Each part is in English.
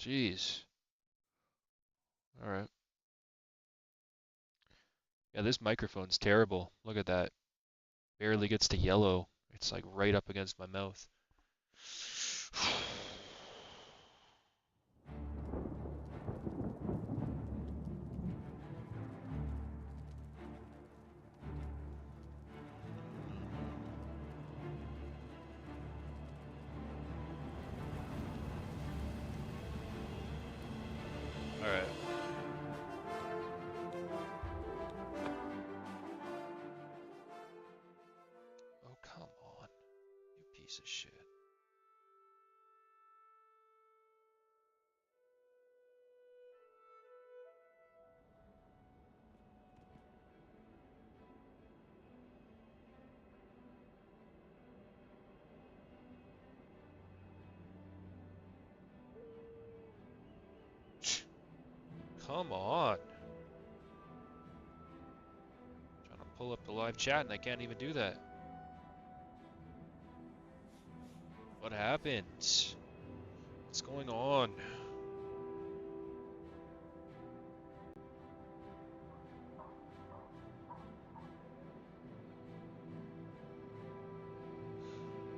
Jeez. Alright. Yeah, this microphone's terrible. Look at that. Barely gets to yellow. It's like right up against my mouth. Alright. Oh, come on. You piece of shit. Come on. Trying to pull up the live chat and I can't even do that. What happened? What's going on?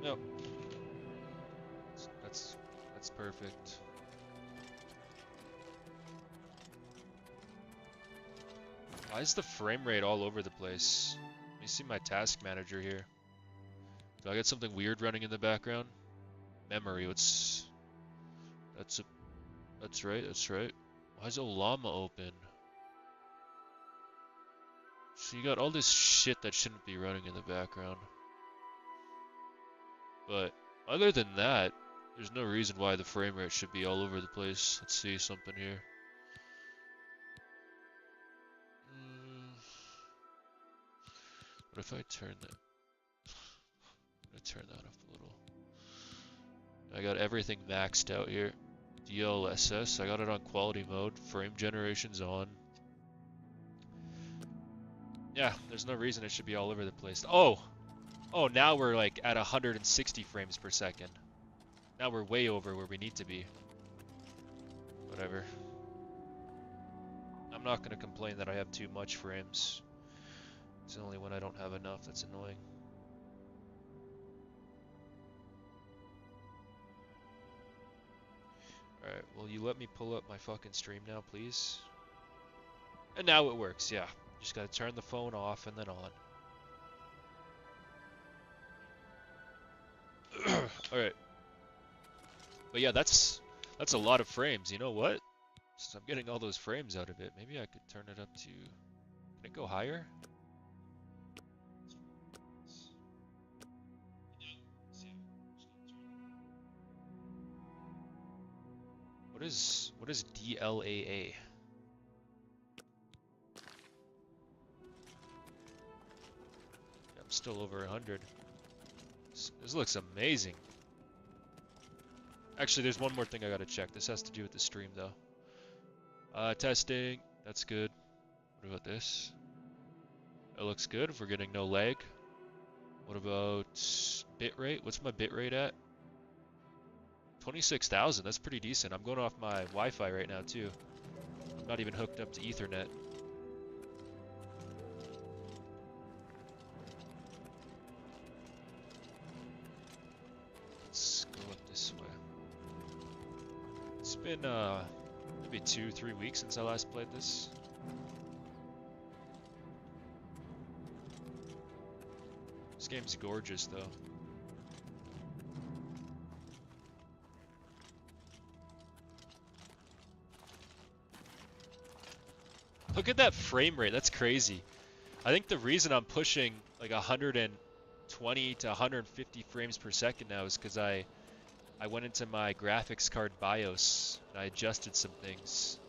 Nope. That's perfect. Why is the frame rate all over the place? Let me see my task manager here. Do I get something weird running in the background? Memory, that's right, that's right. Why is Olama open? So you got all this shit that shouldn't be running in the background. But other than that, there's no reason why the frame rate should be all over the place. Let's see something here. What if I turn that? I'm gonna turn that up a little. I got everything maxed out here. DLSS, I got it on quality mode. Frame generation's on. Yeah, there's no reason it should be all over the place. Oh, now we're like at 160 frames per second. Now we're way over where we need to be. Whatever. I'm not gonna complain that I have too much frames. It's only when I don't have enough that's annoying. Alright, will you let me pull up my fucking stream now, please? And now it works, yeah. Just gotta turn the phone off and then on. Alright. But yeah, that's a lot of frames. You know what? Since I'm getting all those frames out of it, maybe I could turn it up to... Can it go higher? What is DLAA? I'm still over 100. This looks amazing. Actually, there's one more thing I gotta check. This has to do with the stream, though. Testing. That's good. What about this? It looks good. If we're getting no lag. What about bitrate? What's my bitrate at? 26,000. That's pretty decent. I'm going off my Wi-Fi right now, too. I'm not even hooked up to Ethernet. Let's go up this way. It's been, maybe 2-3 weeks since I last played this. This game's gorgeous, though. Look at that frame rate, that's crazy. I think the reason I'm pushing like 120 to 150 frames per second now is because I went into my graphics card BIOS and I adjusted some things.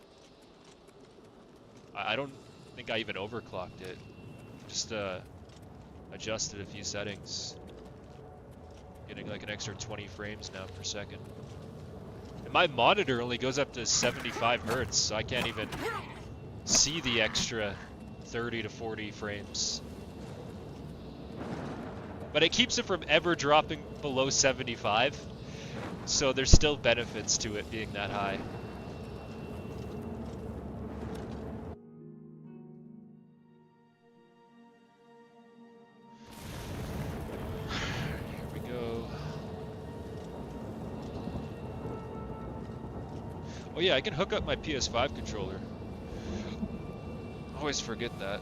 I don't think I even overclocked it. Just adjusted a few settings. Getting like an extra 20 frames now per second. And my monitor only goes up to 75 hertz, so I can't even see the extra 30 to 40 frames. But it keeps it from ever dropping below 75, so there's still benefits to it being that high. Oh yeah, I can hook up my PS5 controller. Always forget that.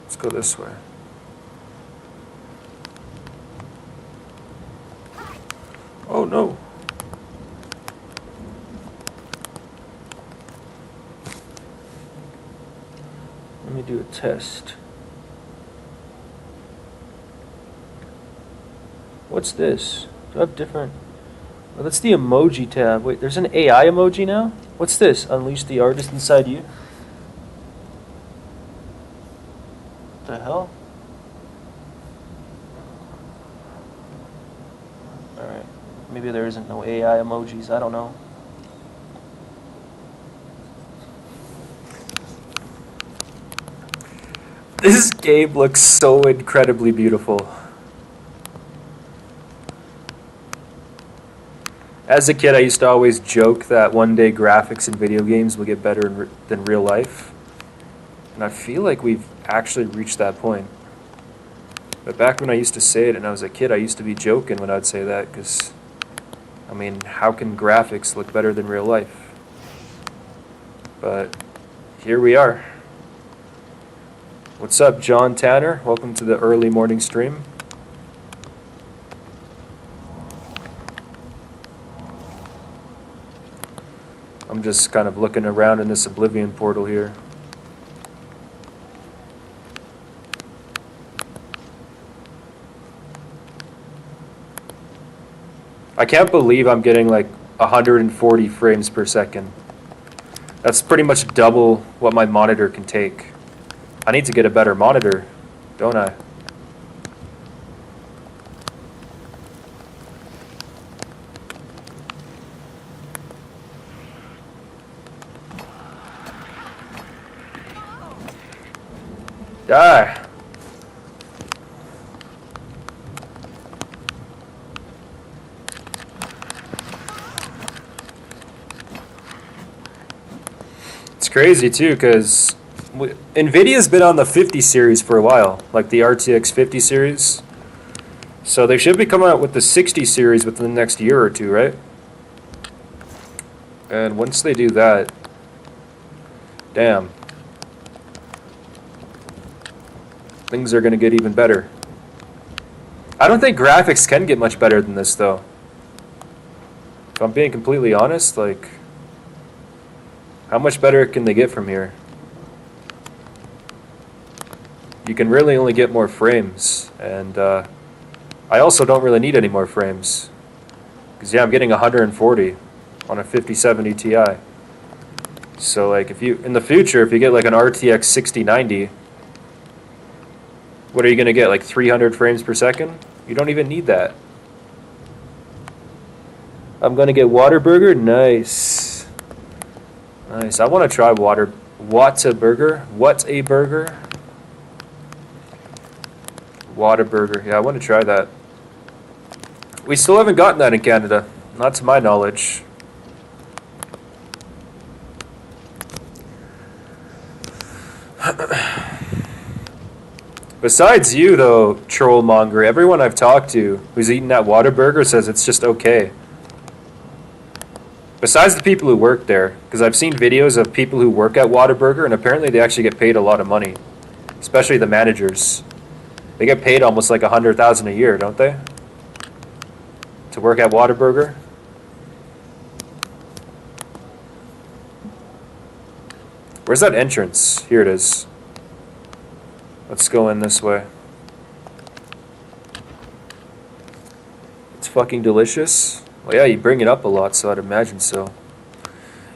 Let's go this way. Oh no. Let me do a test. What's this? Do I have different? Oh, that's the emoji tab. Wait, there's an AI emoji now? What's this? Unleash the artist inside you? What the hell? Alright. Maybe there isn't no AI emojis. I don't know. This game looks so incredibly beautiful. As a kid, I used to always joke that one day graphics in video games will get better than real life. And I feel like we've actually reached that point. But back when I used to say it and I was a kid, I used to be joking when I'd say that, because, I mean, how can graphics look better than real life? But here we are. What's up, John Tanner? Welcome to the early morning stream. I'm just kind of looking around in this Oblivion portal here. I can't believe I'm getting like 140 frames per second. That's pretty much double what my monitor can take. I need to get a better monitor, don't I? Die! It's crazy too, because NVIDIA's been on the 50 series for a while, like the RTX 50 series. So they should be coming out with the 60 series within the next year or two, right? And once they do that, damn, things are going to get even better. I don't think graphics can get much better than this, though. If I'm being completely honest, like, how much better can they get from here? You can really only get more frames, and I also don't really need any more frames. Because, yeah, I'm getting 140 on a 5070 Ti. So, like, if you, in the future, if you get, like, an RTX 6090, what are you going to get, like 300 frames per second? You don't even need that. I'm going to get Whataburger? Nice. Nice. I want to try Whataburger. What a burger? Whataburger. Yeah, I want to try that. We still haven't gotten that in Canada. Not to my knowledge. Besides you, though, Trollmonger, everyone I've talked to who's eaten that Whataburger says it's just okay. Besides the people who work there, because I've seen videos of people who work at Whataburger, and apparently they actually get paid a lot of money. Especially the managers. They get paid almost like $100,000 a year, don't they? To work at Whataburger. Where's that entrance? Here it is. Let's go in this way. It's fucking delicious. Well, yeah, you bring it up a lot, so I'd imagine so.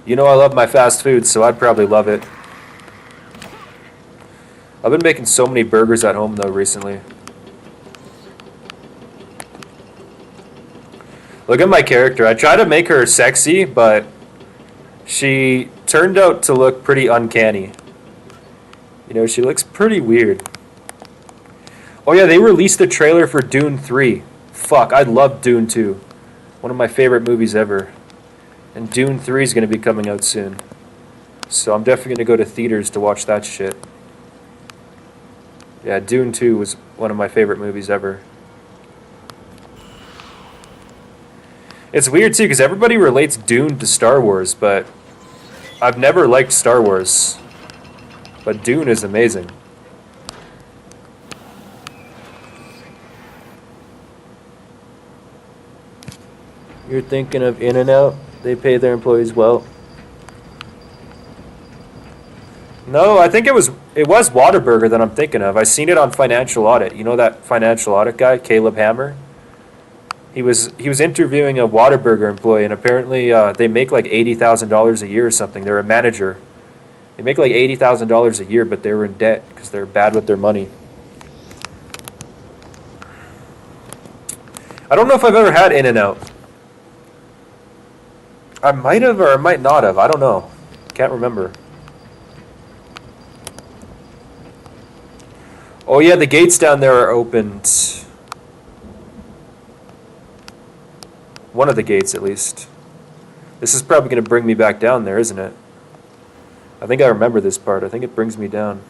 You know I love my fast food, so I'd probably love it. I've been making so many burgers at home, though, recently. Look at my character. I tried to make her sexy, but she turned out to look pretty uncanny. You know, she looks pretty weird. Oh yeah, they released the trailer for Dune 3. Fuck, I love Dune 2. One of my favorite movies ever. And Dune 3 is going to be coming out soon. So I'm definitely going to go to theaters to watch that shit. Yeah, Dune 2 was one of my favorite movies ever. It's weird too, because everybody relates Dune to Star Wars, but I've never liked Star Wars. But Dune is amazing. You're thinking of In-N-Out? They pay their employees well. No, I think it was Whataburger that I'm thinking of. I seen it on Financial Audit. You know that Financial Audit guy, Caleb Hammer? He was interviewing a Whataburger employee, and apparently they make like $80,000 a year or something. They're a manager. They make like $80,000 a year, but they were in debt because they're bad with their money. I don't know if I've ever had In-N-Out. I might have or I might not have. I don't know. Can't remember. Oh yeah, the gates down there are opened. One of the gates, at least. This is probably going to bring me back down there, isn't it? I think I remember this part. I think it brings me down.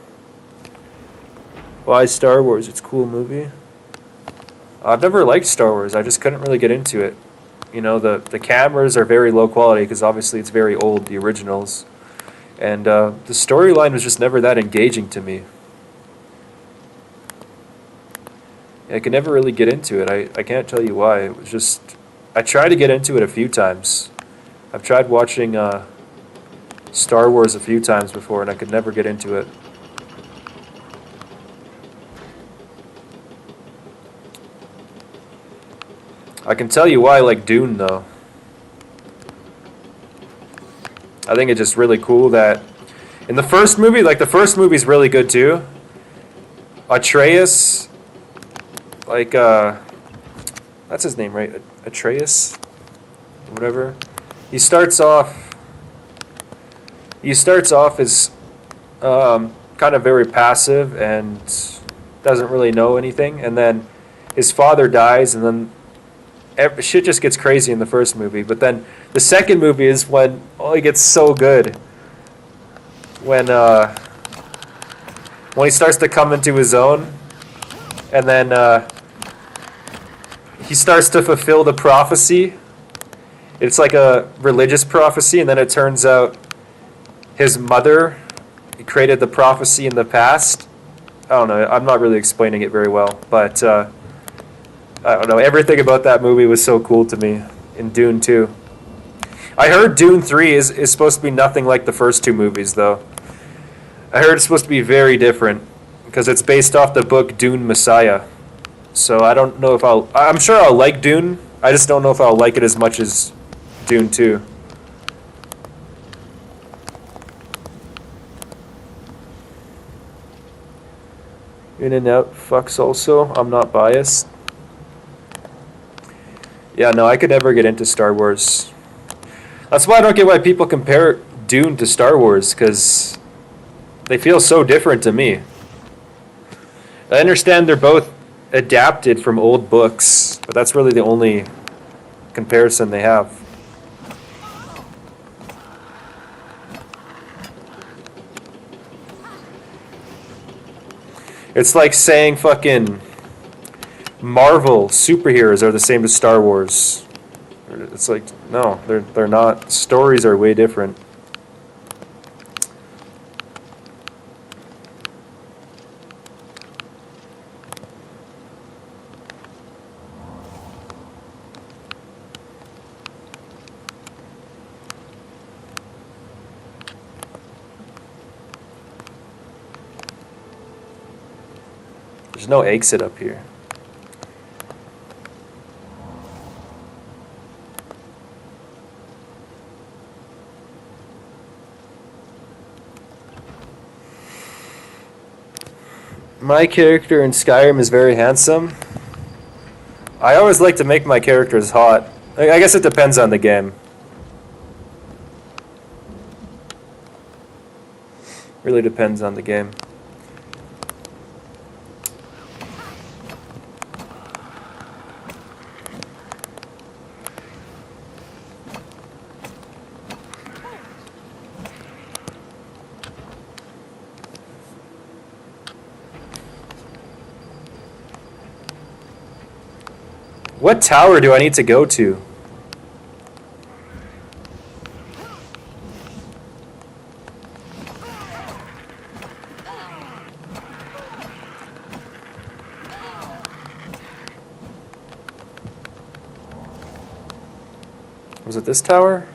Why Star Wars? It's a cool movie. I've never liked Star Wars. I just couldn't really get into it. You know, the cameras are very low quality because obviously it's very old, the originals. And the storyline was just never that engaging to me. I could never really get into it. I can't tell you why. It was just... I tried to get into it a few times. I've tried watching Star Wars a few times before, and I could never get into it. I can tell you why I like Dune, though. I think it's just really cool that... In the first movie, like, the first movie's really good, too. Atreus... Like, that's his name, right? Atreus? Whatever. He starts off as kind of very passive and doesn't really know anything. And then his father dies, and then shit just gets crazy in the first movie. But then the second movie is when he gets so good. When he starts to come into his own, and then he starts to fulfill the prophecy. It's like a religious prophecy, and then it turns out his mother created the prophecy in the past. I don't know. I'm not really explaining it very well, but I don't know. Everything about that movie was so cool to me in Dune 2. I heard Dune 3 is supposed to be nothing like the first two movies, though. I heard it's supposed to be very different because it's based off the book Dune Messiah. So I don't know if I'm sure I'll like Dune. I just don't know if I'll like it as much as Dune 2. In-N-Out fucks also. I'm not biased. Yeah, no, I could never get into Star Wars. That's why I don't get why people compare Dune to Star Wars, because they feel so different to me. I understand they're both adapted from old books, but that's really the only comparison they have. It's like saying fucking Marvel superheroes are the same as Star Wars. It's like, no, they're not. Stories are way different. There's no exit up here. My character in Skyrim is very handsome. I always like to make my characters hot. I guess it depends on the game. Really depends on the game. What tower do I need to go to? Was it this tower?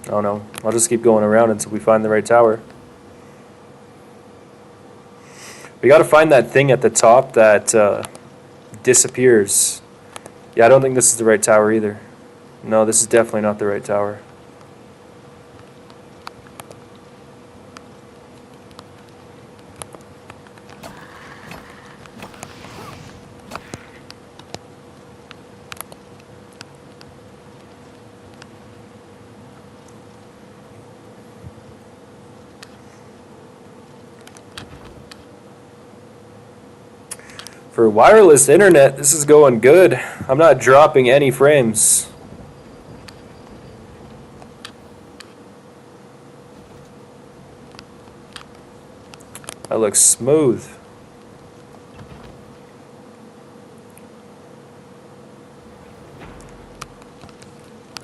Oh no, I'll just keep going around until we find the right tower. We gotta find that thing at the top that disappears. Yeah, I don't think this is the right tower either. No, this is definitely not the right tower. For wireless internet, this is going good. I'm not dropping any frames. That looks smooth.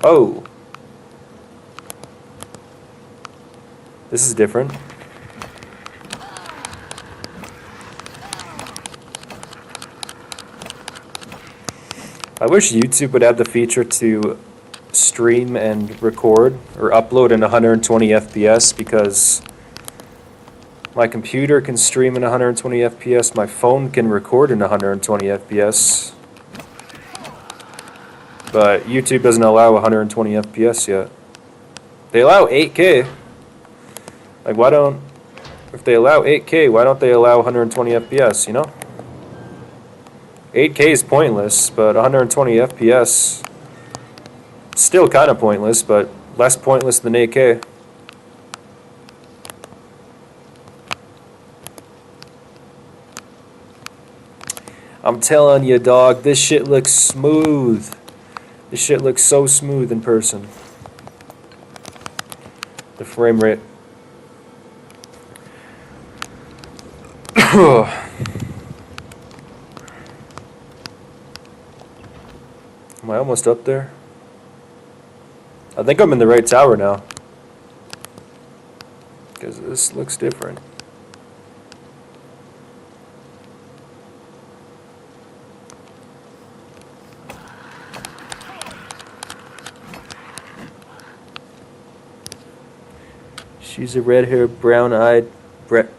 Oh. This is different. I wish YouTube would add the feature to stream and record or upload in 120 FPS because my computer can stream in 120 FPS, my phone can record in 120 FPS, but YouTube doesn't allow 120 FPS yet. They allow 8K. Like, why don't, if they allow 8K, why don't they allow 120 FPS, you know? 8K is pointless, but 120 FPS still kind of pointless, but less pointless than 8K. I'm telling you, dog, this shit looks smooth. This shit looks so smooth in person. The frame rate. Am I almost up there? I think I'm in the right tower now. Because this looks different. She's a red-haired, brown-eyed Brett.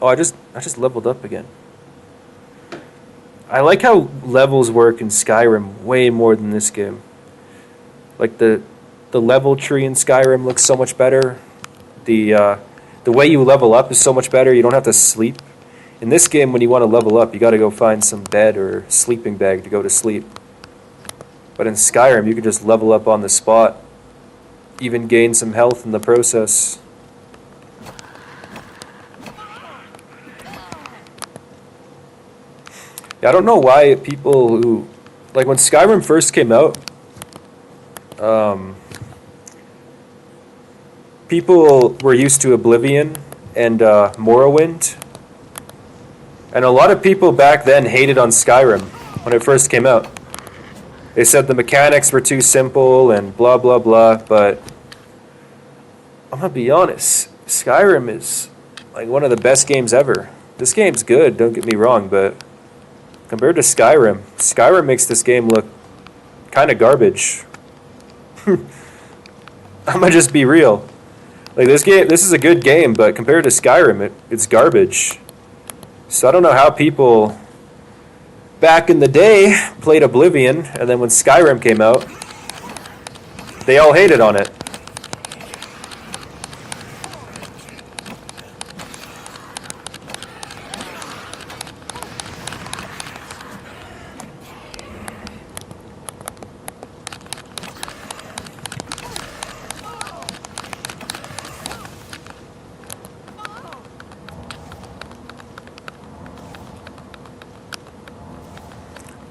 Oh, I just leveled up again. I like how levels work in Skyrim way more than this game. Like the level tree in Skyrim looks so much better. The way you level up is so much better. You don't have to sleep. In this game, when you want to level up, you got to go find some bed or sleeping bag to go to sleep. But in Skyrim, you can just level up on the spot, even gain some health in the process. I don't know why people who, like when Skyrim first came out, people were used to Oblivion and Morrowind, and a lot of people back then hated on Skyrim when it first came out. They said the mechanics were too simple and blah blah blah, but I'm gonna be honest, Skyrim is like one of the best games ever. This game's good, don't get me wrong, but compared to Skyrim, Skyrim makes this game look kind of garbage. I'm gonna just be real. Like this is a good game, but compared to Skyrim, it's garbage. So I don't know how people back in the day played Oblivion, and then when Skyrim came out, they all hated on it.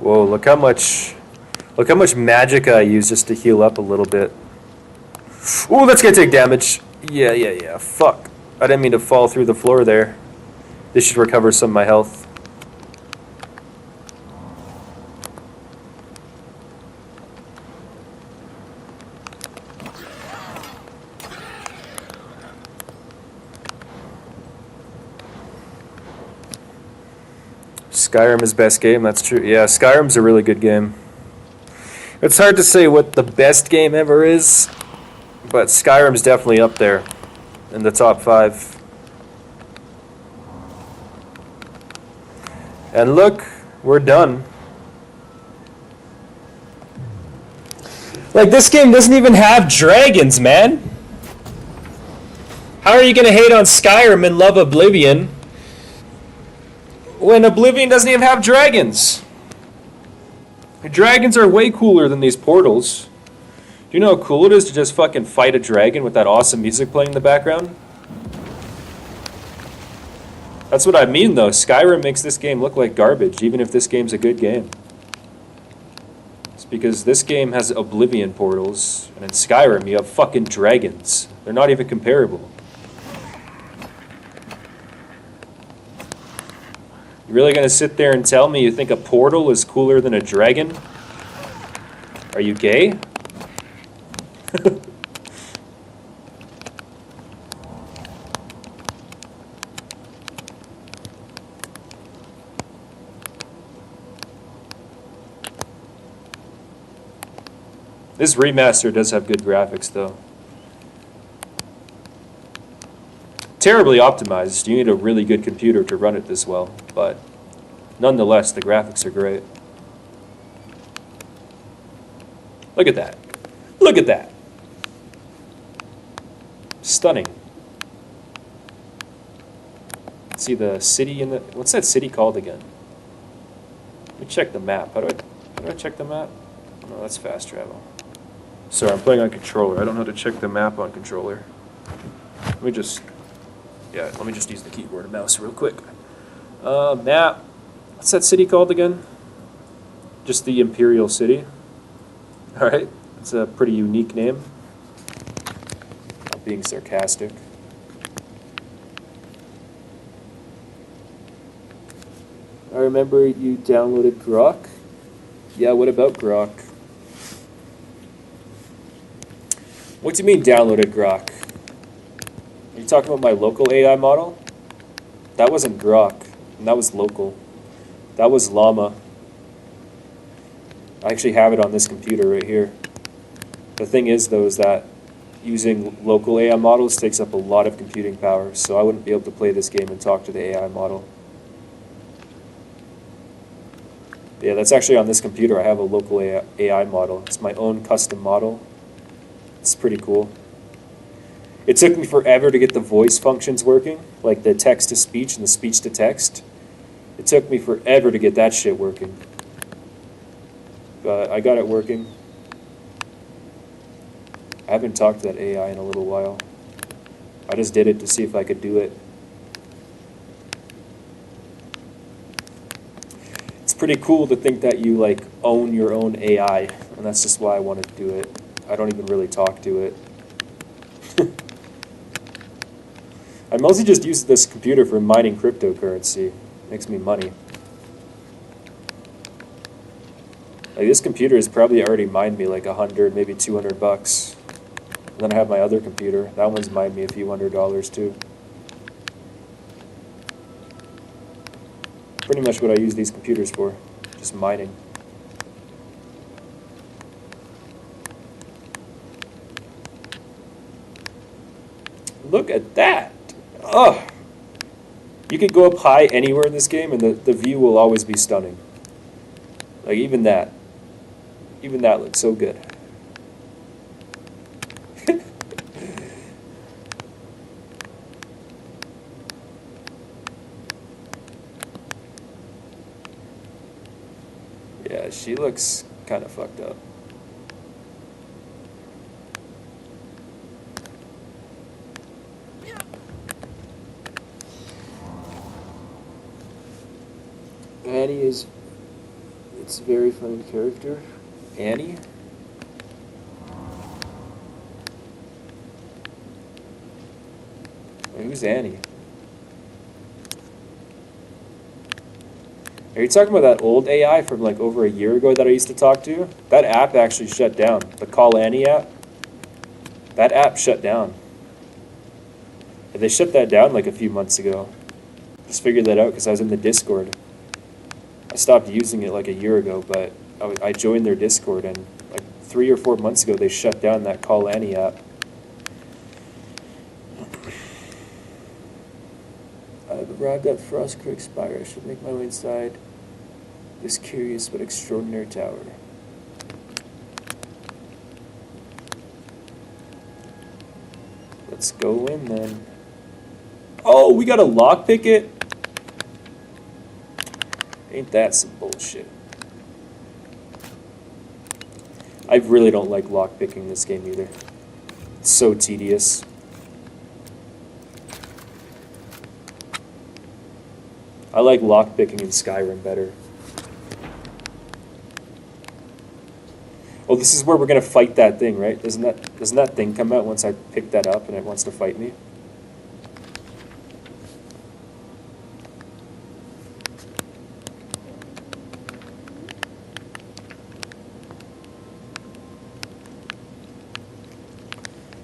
Whoa, look how much magic I use just to heal up a little bit. Ooh, that's gonna take damage. Yeah, fuck. I didn't mean to fall through the floor there. This should recover some of my health. Skyrim is best game, that's true. Yeah, Skyrim's a really good game. It's hard to say what the best game ever is, but Skyrim's definitely up there in the top 5. And look, we're done. Like, this game doesn't even have dragons, man. How are you gonna hate on Skyrim and love Oblivion when Oblivion doesn't even have dragons? The dragons are way cooler than these portals. Do you know how cool it is to just fucking fight a dragon with that awesome music playing in the background? That's what I mean, though. Skyrim makes this game look like garbage, even if this game's a good game. It's because this game has Oblivion portals, and in Skyrim you have fucking dragons. They're not even comparable. You really gonna sit there and tell me you think a portal is cooler than a dragon? Are you gay? This remaster does have good graphics, though. Terribly optimized. You need a really good computer to run it this well, but nonetheless, the graphics are great. Look at that. Look at that. Stunning. See the city in the... What's that city called again? Let me check the map. How do I check the map? No, that's fast travel. Sorry, I'm playing on controller. I don't know how to check the map on controller. Let me just use the keyboard and mouse real quick. Map. What's that city called again? Just the Imperial City. Alright, it's a pretty unique name. I'm being sarcastic. I remember you downloaded Grok. Yeah, what about Grok? What do you mean downloaded Grok? Are you talking about my local AI model? That wasn't Grok, and that was local. That was Llama. I actually have it on this computer right here. The thing is, though, is that using local AI models takes up a lot of computing power, so I wouldn't be able to play this game and talk to the AI model. Yeah, that's actually on this computer. I have a local AI model. It's my own custom model. It's pretty cool. It took me forever to get the voice functions working, like the text-to-speech and the speech-to-text. It took me forever to get that shit working. But I got it working. I haven't talked to that AI in a little while. I just did it to see if I could do it. It's pretty cool to think that you like own your own AI, and that's just why I wanted to do it. I don't even really talk to it. I mostly just use this computer for mining cryptocurrency. It makes me money. Like, this computer has probably already mined me like 100, maybe 200 bucks. And then I have my other computer. That one's mined me a few $100s too. Pretty much what I use these computers for. Just mining. Look at that! Ugh! You could go up high anywhere in this game and the view will always be stunning. Like, even that. Even that looks so good. Yeah, she looks kind of fucked up. Annie is... It's a very funny character. Annie? Who's Annie? Are you talking about that old AI from like over a year ago that I used to talk to? That app actually shut down. The Call Annie app. That app shut down. They shut that down like a few months ago. Just figured that out because I was in the Discord. I stopped using it like a year ago, but I joined their Discord, and like 3 or 4 months ago they shut down that Call Annie app. I've arrived at Frost Creek Spire. I should make my way inside this curious but extraordinary tower. Let's go in then. Oh, we gotta lockpick it? Ain't that some bullshit? I really don't like lockpicking this game either. It's so tedious. I like lockpicking in Skyrim better. Oh, this is where we're gonna fight that thing, right? Doesn't that thing come out once I pick that up and it wants to fight me?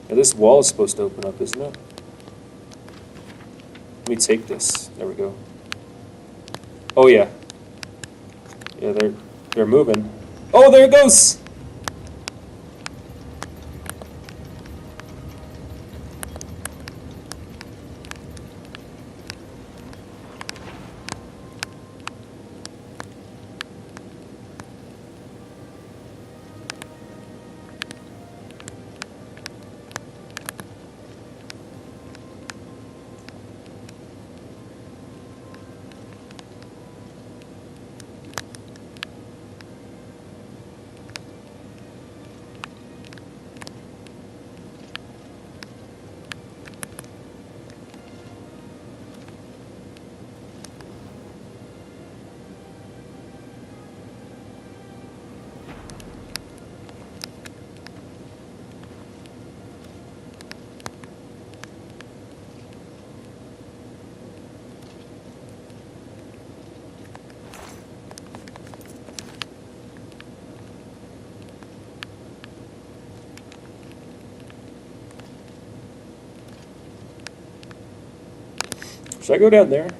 Now this wall is supposed to open up, isn't it? Let me take this. There we go. Oh yeah. Yeah, they're moving. Oh, there it goes! Should I go down there?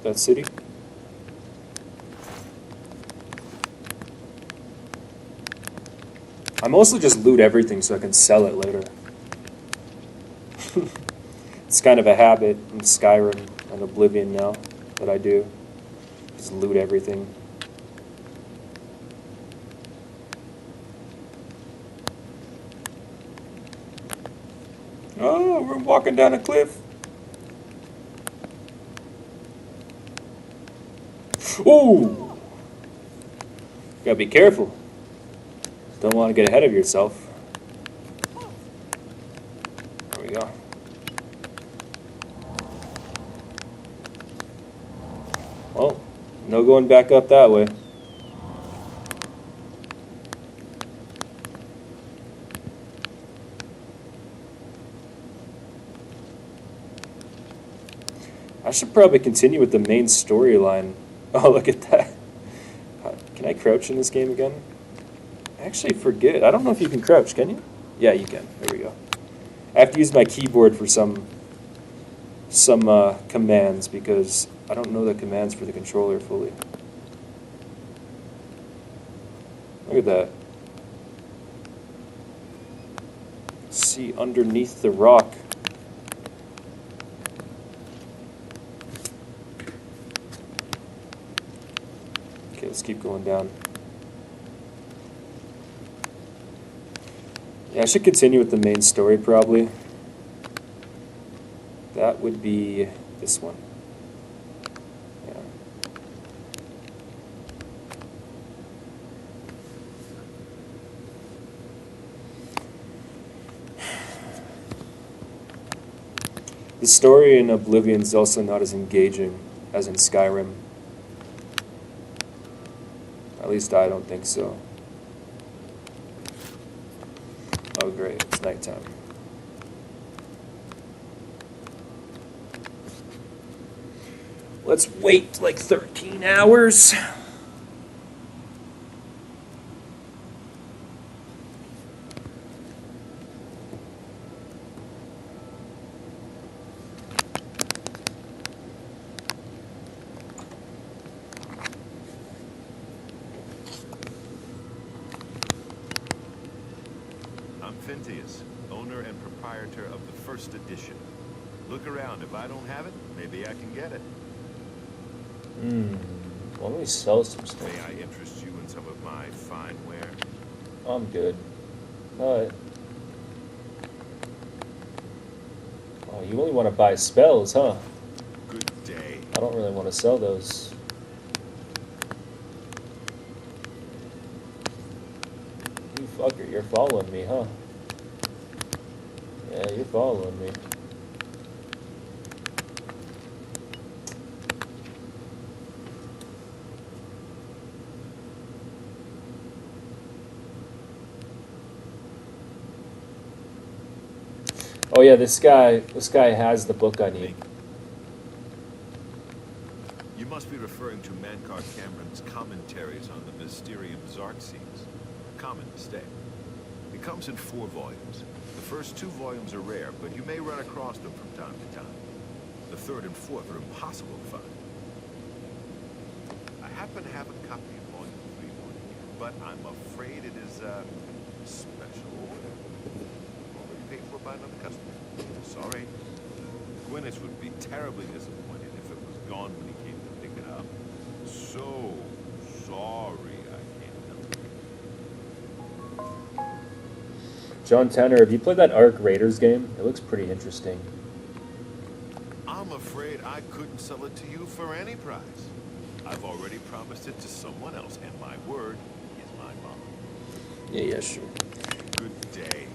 That city? I mostly just loot everything so I can sell it later. It's kind of a habit in Skyrim and Oblivion now that I do. Just loot everything. Oh, we're walking down a cliff. Ooh! Gotta be careful. Don't want to get ahead of yourself. There we go. Well, no going back up that way. I should probably continue with the main storyline. Oh, look at that. Can I crouch in this game again? I actually forget. I don't know if you can crouch, can you? Yeah, you can. There we go. I have to use my keyboard for some commands because I don't know the commands for the controller fully. Look at that. See underneath the rock. Okay, let's keep going down. Yeah, I should continue with the main story probably. That would be this one. Yeah. The story in Oblivion is also not as engaging as in Skyrim. At least I don't think so. Oh great, it's nighttime. Let's wait like 13 hours. I'm Phintius, owner and proprietor of the first edition. Look around. If I don't have it, maybe I can get it. Why don't we sell some stuff? May I interest you in some of my fine ware? I'm good. Alright. Oh, you only want to buy spells, huh? Good day. I don't really want to sell those. You fucker, you're following me, huh? Yeah, you're following me. Oh yeah, this guy has the book I need. You must be referring to Mankar Cameron's commentaries on the Mysterium Xarxes. Common mistake. It comes in 4 volumes. The first 2 volumes are rare, but you may run across them from time to time. The 3rd and 4th are impossible to find. I happen to have a copy of volume 3 here, but I'm afraid it is a special order. Already paid for by another customer. Sorry. Gwyneth would be terribly disappointed if it was gone when he came to pick it up. So sorry I can't help you. John Tanner, have you played that Ark Raiders game? It looks pretty interesting. I'm afraid I couldn't sell it to you for any price. I've already promised it to someone else, and my word is my bond. Yeah, sure. Good day.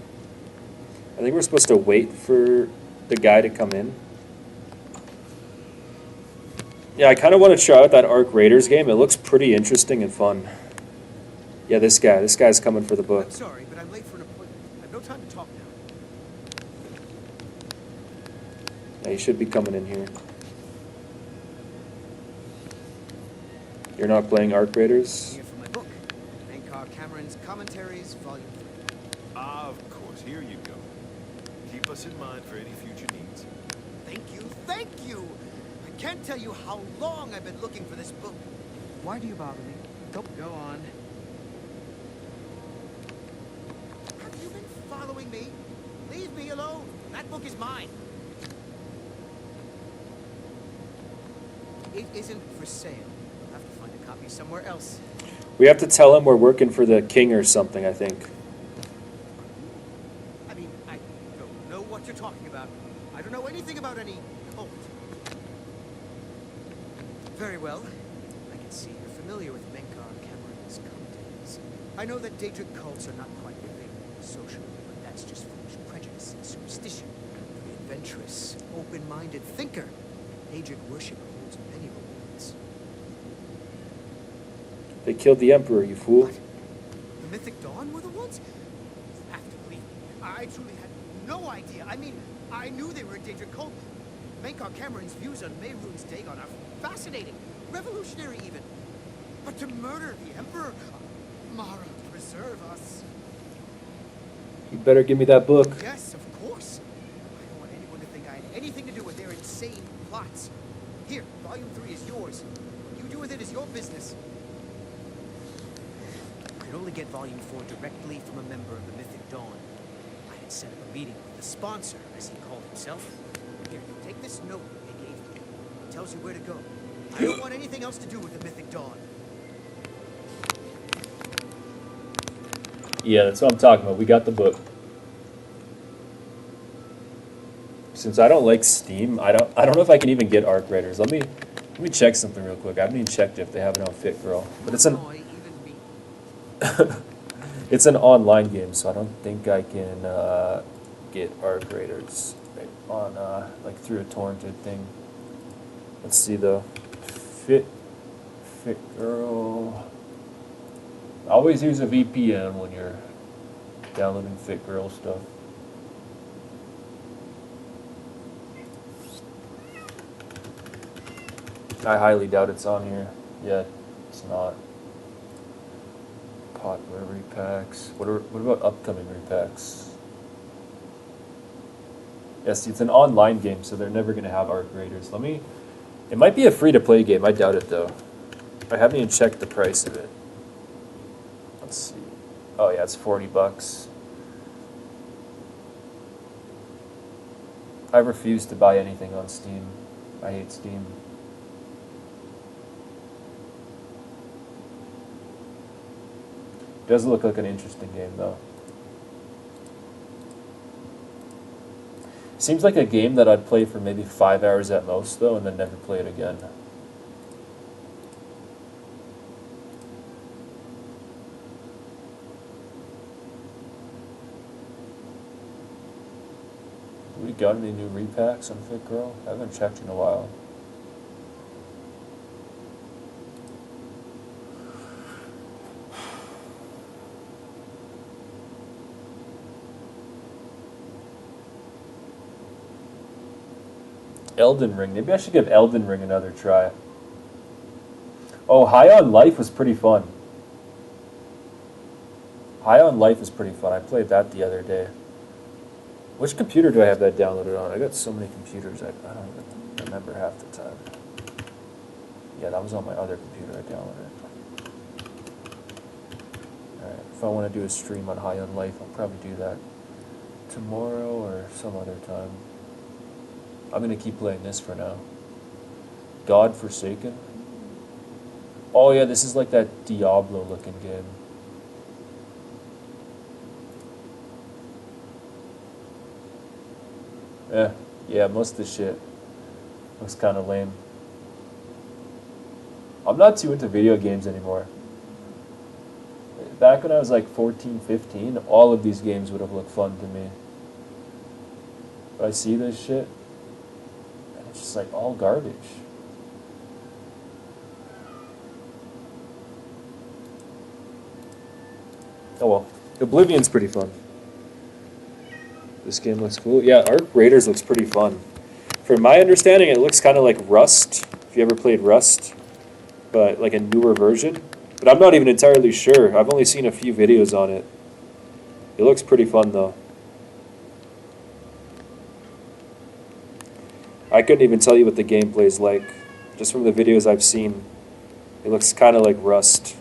I think we're supposed to wait for the guy to come in. Yeah, I kind of want to try out that Ark Raiders game. It looks pretty interesting and fun. Yeah, this guy's coming for the book. I'm sorry, but I'm late for an appointment. I have no time to talk now. Yeah, he should be coming in here. You're not playing Ark Raiders? Here for my book, Mankar Cameron's Commentaries, Volume 3. Of course, here you go. Keep us in mind for any future needs. Thank you, thank you! I can't tell you how long I've been looking for this book. Why do you bother me? Go on. Have you been following me? Leave me alone. That book is mine. It isn't for sale. I'll have to find a copy somewhere else. We have to tell him we're working for the king or something, I think. I mean, I don't know what you're talking about. I don't know anything about any cult. Very well. I can see you're familiar with Mankar Cameron's commentaries. I know that Daedric cults are not quite your thing socially, but that's just foolish prejudice and superstition. For the adventurous, open-minded thinker, Daedric worship holds many rewards. They killed the Emperor, you fool. What? The Mythic Dawn were the ones? You have to believe me. I truly had no idea. I mean, I knew they were a Daedric cult. Mankar Cameron's views on Mehrunes Dagon are fascinating, revolutionary even. But to murder the Emperor, Mara, preserve us. You better give me that book. Yes, of course. I don't want anyone to think I had anything to do with their insane plots. Here, Volume 3 is yours. What you do with it is your business. I could only get Volume 4 directly from a member of the Mythic Dawn. I had set up a meeting with the sponsor, as he called himself. Here, take this note they gave you. It tells you where to go. I don't want anything else to do with the Mythic Dawn. Yeah, that's what I'm talking about. We got the book. Since I don't like Steam, I don't know if I can even get Ark Raiders. Let me check something real quick. I haven't even checked if they have it on Fit Girl, but it's an it's an online game, so I don't think I can get Ark Raiders right on like through a torrented thing. Let's see though. Fit Girl. Always use a VPN when you're downloading Fit Girl stuff. I highly doubt it's on here. Yeah, it's not. Popular repacks. What about upcoming repacks? Yes, it's an online game, so they're never gonna have art graders. It might be a free-to-play game. I doubt it though. I haven't even checked the price of it. Let's see. Oh yeah, it's $40. I refuse to buy anything on Steam. I hate Steam. Does look like an interesting game though. Seems like a game that I'd play for maybe 5 hours at most though, and then never play it again. We got any new repacks on Fit Girl? I haven't checked in a while. Elden Ring. Maybe I should give Elden Ring another try. Oh, High on Life was pretty fun. High on Life is pretty fun. I played that the other day. Which computer do I have that downloaded on? I got so many computers, I don't even remember half the time. Yeah, that was on my other computer I downloaded it. Alright, if I want to do a stream on High on Life, I'll probably do that tomorrow or some other time. I'm going to keep playing this for now. God Forsaken. Oh yeah, this is like that Diablo looking game. Yeah, most of the shit looks kind of lame. I'm not too into video games anymore. Back when I was like 14, 15, all of these games would have looked fun to me. But I see this shit, and it's just like all garbage. Oh well, Oblivion's pretty fun. This game looks cool. Yeah, Arc Raiders looks pretty fun. From my understanding, it looks kind of like Rust, if you ever played Rust, but like a newer version. But I'm not even entirely sure. I've only seen a few videos on it. It looks pretty fun, though. I couldn't even tell you what the gameplay's like. Just from the videos I've seen, it looks kind of like Rust.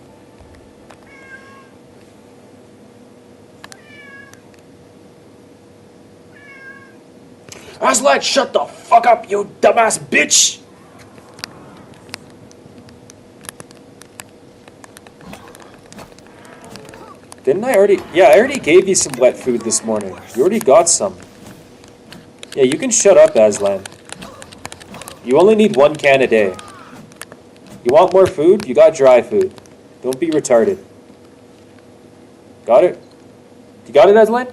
Aslan, shut the fuck up, you dumbass bitch! Didn't I already... Yeah, I already gave you some wet food this morning. You already got some. Yeah, you can shut up, Aslan. You only need 1 can a day. You want more food? You got dry food. Don't be retarded. Got it? You got it, Aslan?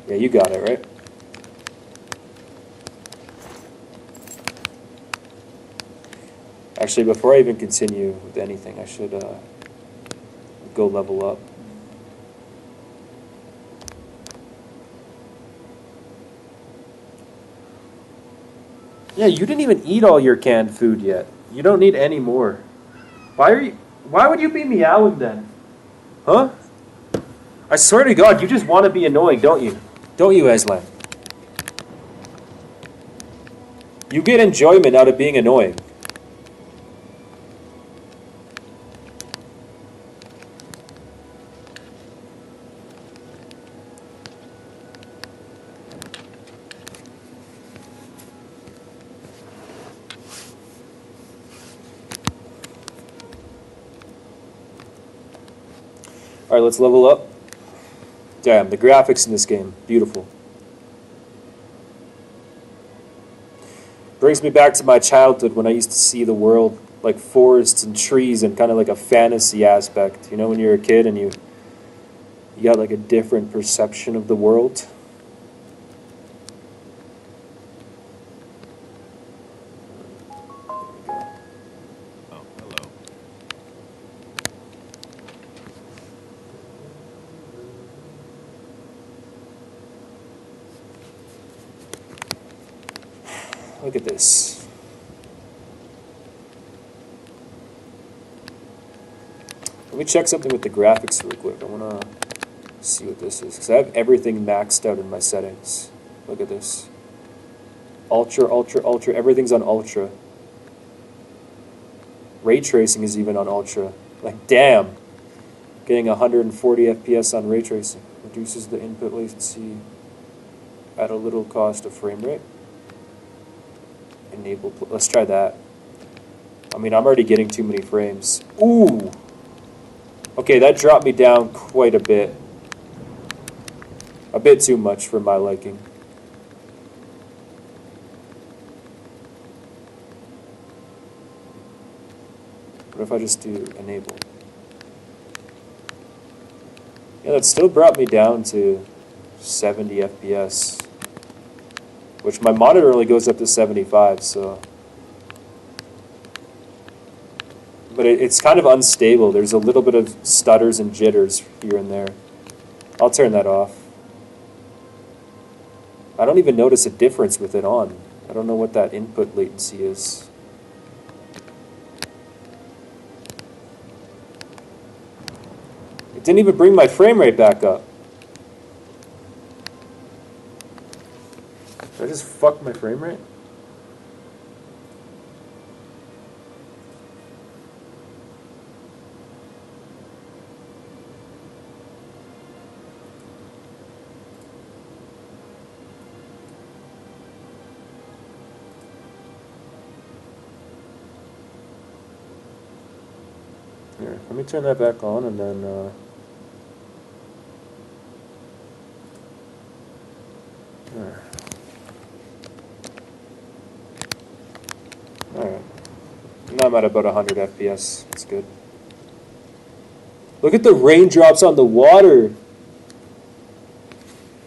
Yeah, you got it, right? Actually, before I even continue with anything, I should go level up. Yeah, you didn't even eat all your canned food yet. You don't need any more. Why would you be meowing then? Huh? I swear to God, you just want to be annoying, don't you? Don't you, Aslan? You get enjoyment out of being annoying. Alright, let's level up. Damn, the graphics in this game, beautiful. Brings me back to my childhood when I used to see the world like forests and trees and kind of like a fantasy aspect. You know, when you're a kid and you got like a different perception of the world. Oh, hello. Look at this. Let me check something with the graphics real quick. I want to see what this is. Because I have everything maxed out in my settings. Look at this. Ultra, ultra, ultra. Everything's on ultra. Ray tracing is even on ultra. Like, damn. Getting 140 FPS on ray tracing. Reduces the input latency at a little cost of frame rate. Enable. Let's try that. I mean, I'm already getting too many frames. Ooh! Okay, that dropped me down quite a bit. A bit too much for my liking. What if I just do enable? Yeah, that still brought me down to 70 FPS. Which my monitor only goes up to 75, so... But it's kind of unstable. There's a little bit of stutters and jitters here and there. I'll turn that off. I don't even notice a difference with it on. I don't know what that input latency is. It didn't even bring my frame rate back up. Did I just fuck my frame rate? Here, let me turn that back on and then there. Alright. Now I'm at about 100 FPS. That's good. Look at the raindrops on the water.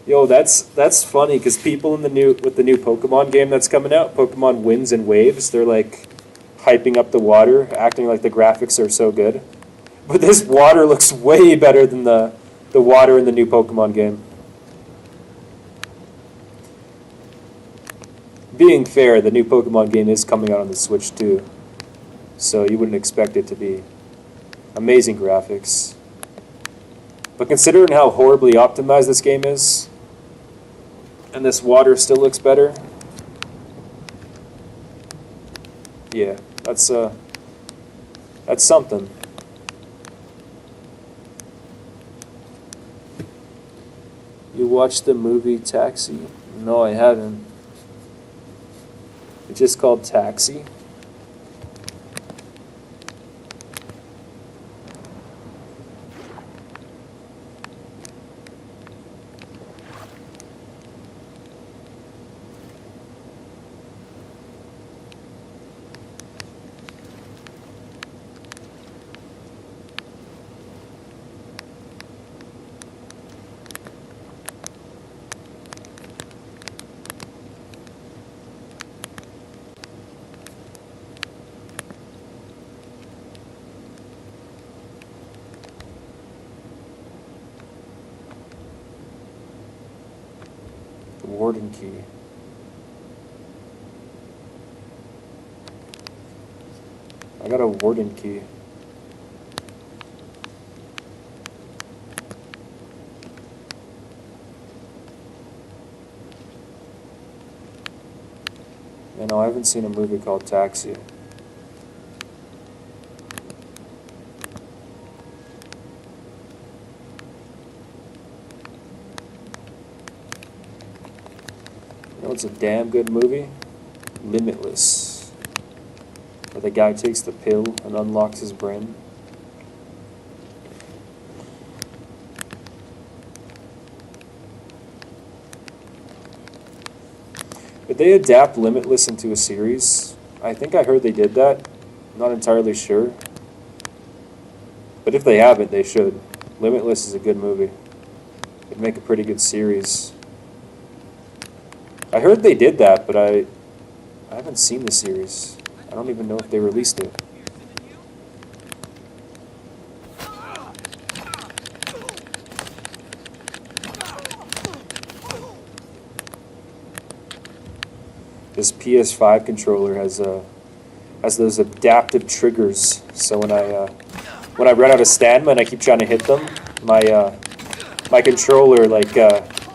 Yo, that's funny because people in with the new Pokemon game that's coming out, Pokemon Winds and Waves, they're like hyping up the water, acting like the graphics are so good. But this water looks way better than the water in the new Pokemon game. Being fair, the new Pokemon game is coming out on the Switch too, so you wouldn't expect it to be amazing graphics. But considering how horribly optimized this game is, and this water still looks better, yeah, that's something. You watched the movie Taxi? No, I haven't. It's just called Taxi. Warden key. I got a warden key. You know, I haven't seen a movie called Taxi. You know, it's a damn good movie. Limitless. Where the guy takes the pill and unlocks his brain. Did they adapt Limitless into a series? I think I heard they did that. I'm not entirely sure. But if they haven't, they should. Limitless is a good movie. It'd make a pretty good series. I heard they did that, but I haven't seen the series. I don't even know if they released it. This PS5 controller has those adaptive triggers, so when when I run out of stamina and I keep trying to hit them, my controller like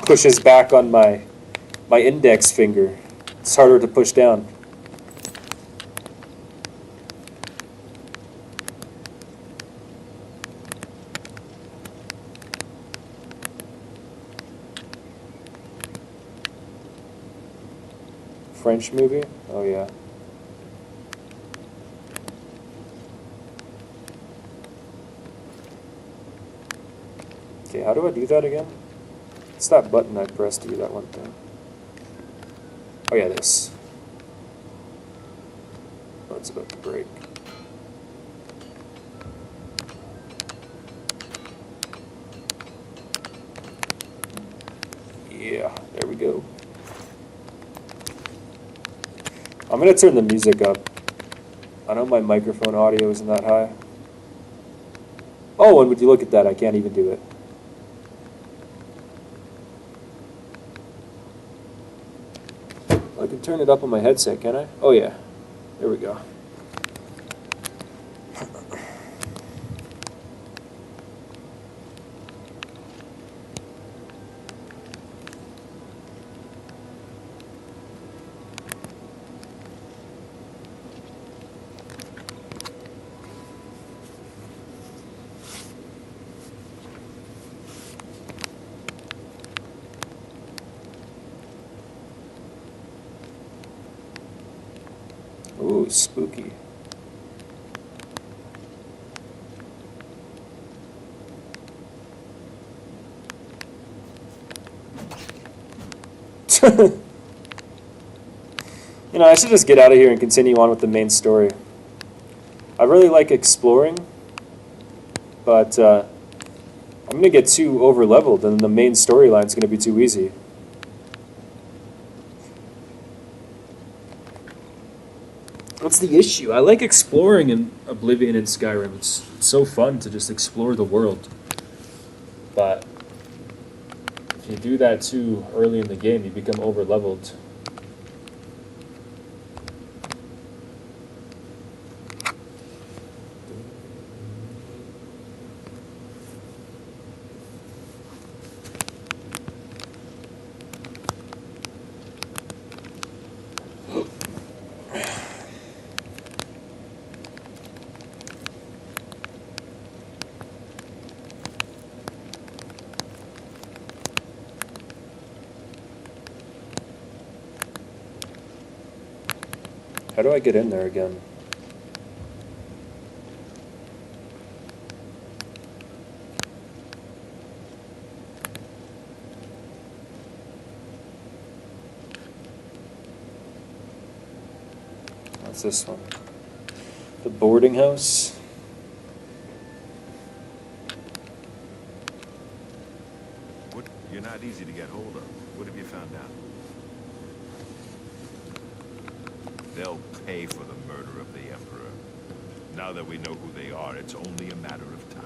pushes back on my index finger. It's harder to push down. French movie? Oh yeah. Okay, how do I do that again? It's that button I pressed to do that one thing. Oh yeah, this. Oh, it's about to break. Yeah, there we go. I'm gonna turn the music up. I know my microphone audio isn't that high. Oh, and would you look at that, I can't even do it. I can turn it up on my headset, can I? Oh yeah, there we go. Ooh, spooky. You know, I should just get out of here and continue on with the main story. I really like exploring, but I'm going to get too over-leveled, and the main storyline's going to be too easy. What's the issue? I like exploring in Oblivion and Skyrim. It's so fun to just explore the world. But if you do that too early in the game, you become over-leveled. How do I get in there again? What's this one? The boarding house? What? You're not easy to get hold of. What have you found out? They'll pay for the murder of the Emperor. Now that we know who they are, it's only a matter of time.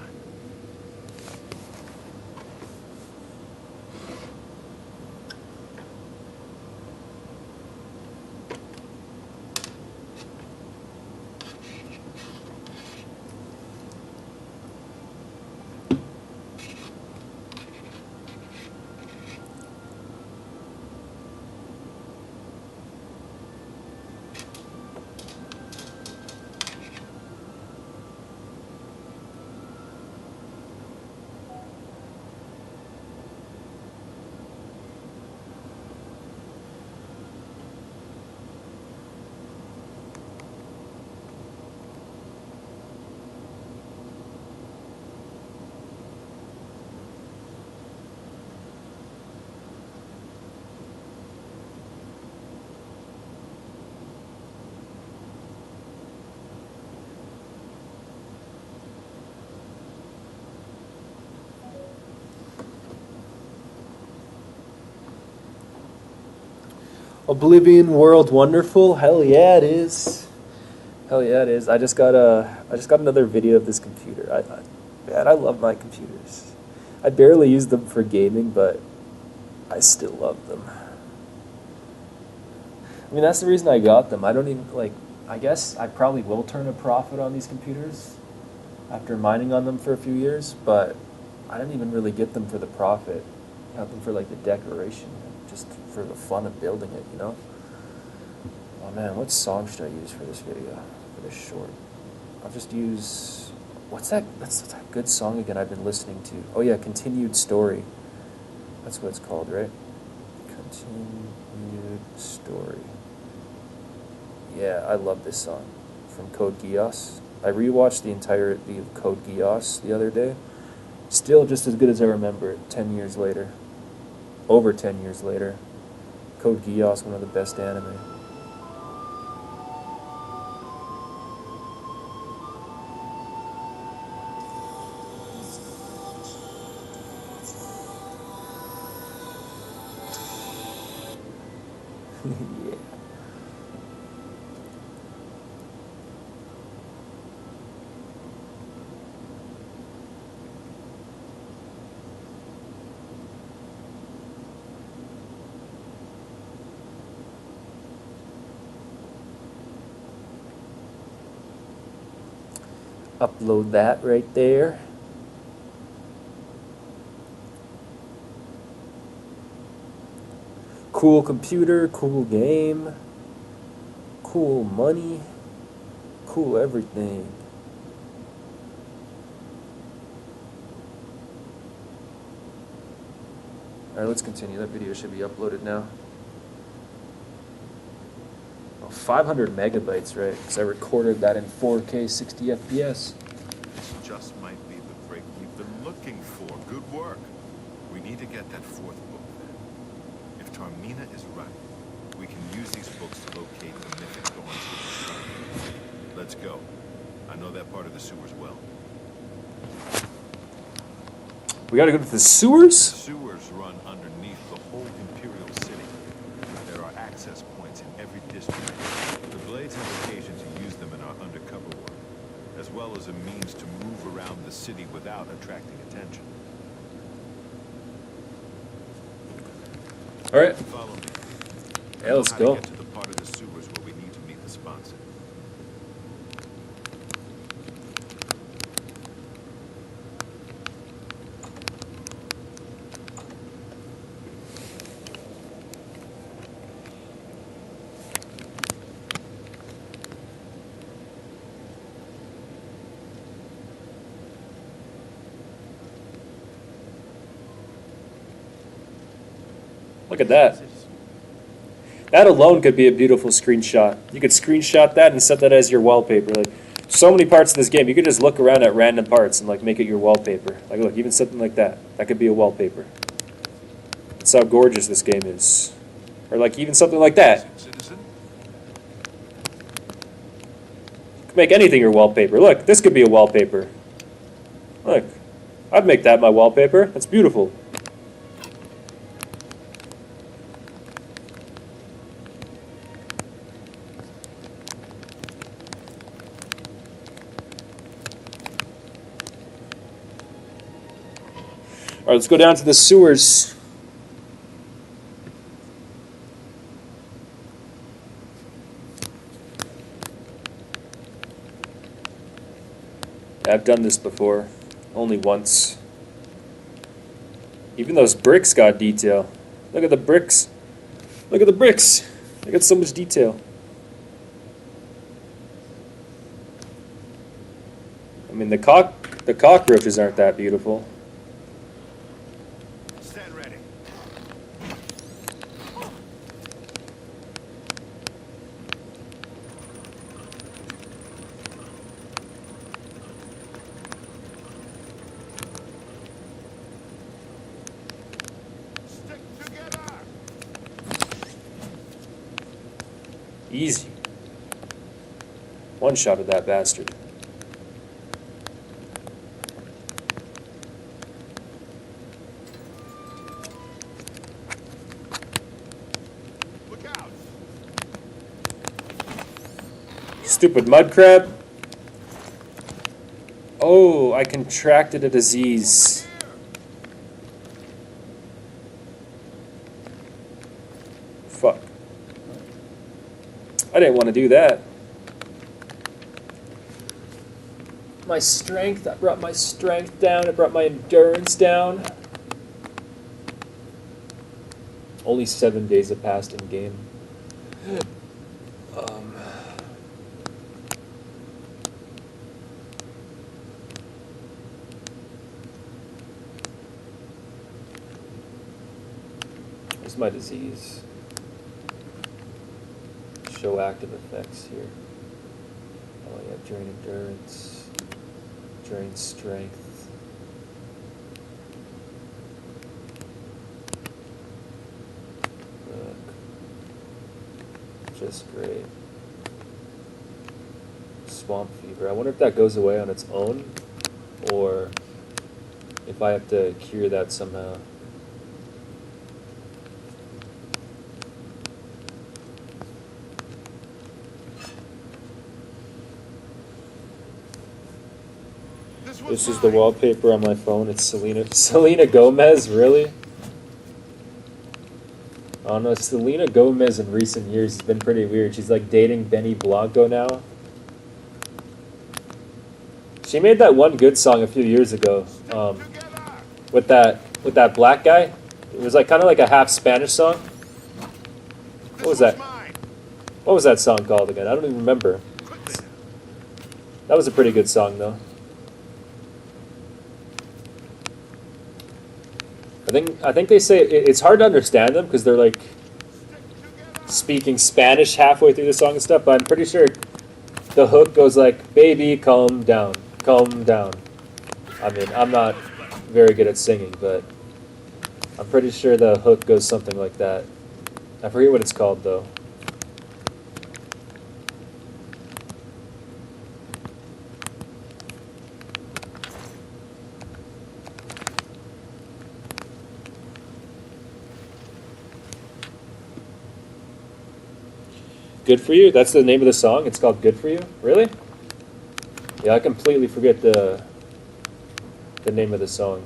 Oblivion World Wonderful? Hell yeah, it is. Hell yeah, it is. I just got another video of this computer. Man, I love my computers. I barely use them for gaming, but I still love them. I mean, that's the reason I got them. I don't even, like, I guess I probably will turn a profit on these computers. after mining on them for a few years, but I didn't even really get them for the profit. I got them for like the decoration, just for the fun of building it, you know? Oh man, what song should I use for this video, for this short? I'll just use, that's that good song again I've been listening to. Oh yeah, Continued Story. That's what it's called, right? Continued Story. Yeah, I love this song from Code Geass. I rewatched the entirety of Code Geass the other day. Still just as good as I remember it 10 years later. Over 10 years later. Code Geass, one of the best anime. Yeah. Upload that right there. Cool computer, cool game, cool money, cool everything. Alright, let's continue. That video should be uploaded now. Oh, 500 megabytes, right? Because I recorded that in 4K 60 FPS. This just might be the break we've been looking for. Good work. We need to get that fourth book then. If Tarmina is right, we can use these books to locate the mythic thorns with the sun. Let's go. I know that part of the sewers well. We gotta go to the sewers? The sewers run underneath the whole Imperial City. There are access points in every district. The Blades have occasion to use them in our undercover work, as well as a means to move around the city without attracting attention. Alright. Follow me. Yeah, let's I know go. how to get to the part of the sewers where we need to meet the sponsor. Look at that. That alone could be a beautiful screenshot. You could screenshot that and set that as your wallpaper. Like, so many parts of this game, you could just look around at random parts and like make it your wallpaper. Like, look, even something like that. That could be a wallpaper. That's how gorgeous this game is. Or like even something like that. Citizen? You could make anything your wallpaper. Look, this could be a wallpaper. Look, I'd make that my wallpaper. That's beautiful. Alright, let's go down to the sewers. I've done this before. Only once. Even those bricks got detail. Look at the bricks. Look at the bricks. They got so much detail. I mean, the cockroaches aren't that beautiful. Stand ready. Stick together. Easy. One shot of that bastard. Look out. Stupid mud crab. Oh, I contracted a disease. Fuck. I didn't want to do that. my strength. I brought my strength down. I brought my endurance down. Only 7 days have passed in game. Where's my disease? Show active effects here. Oh yeah, drain endurance, drain strength. Look. Just great. Swamp fever. I wonder if that goes away on its own, or if I have to cure that somehow. This is the wallpaper on my phone. It's Selena Gomez, really? Oh no, Selena Gomez in recent years has been pretty weird. She's like dating Benny Blanco now. She made that one good song a few years ago, with that black guy. It was like kind of like a half Spanish song. What was that? What was that song called again? I don't even remember. That was a pretty good song though. I think they say it's hard to understand them because they're like speaking Spanish halfway through the song and stuff, but I'm pretty sure the hook goes like, "Baby, calm down, calm down." I mean, I'm not very good at singing, but I'm pretty sure the hook goes something like that. I forget what it's called though. Good for You? That's the name of the song? It's called Good for You? Really? Yeah, I completely forget the name of the song.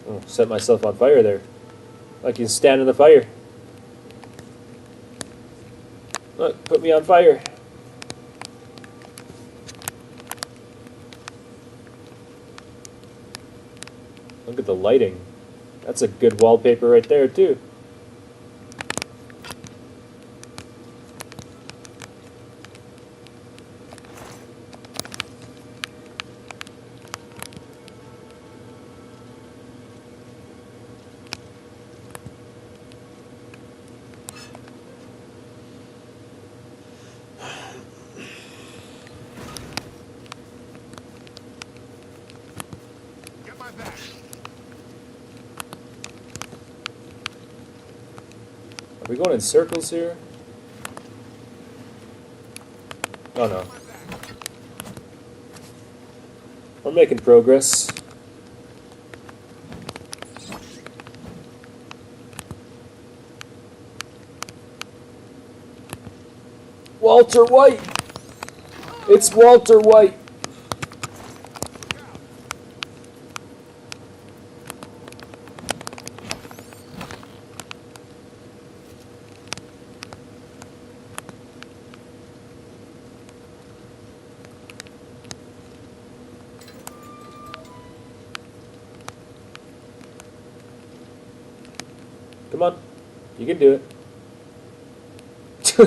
Oh, set myself on fire there. Like you stand in the fire. Look, put me on fire. Look at the lighting. That's a good wallpaper right there, too. Get my back. Are we going in circles here? Oh no. We're making progress. Walter White! It's Walter White! Come on, you can do it. All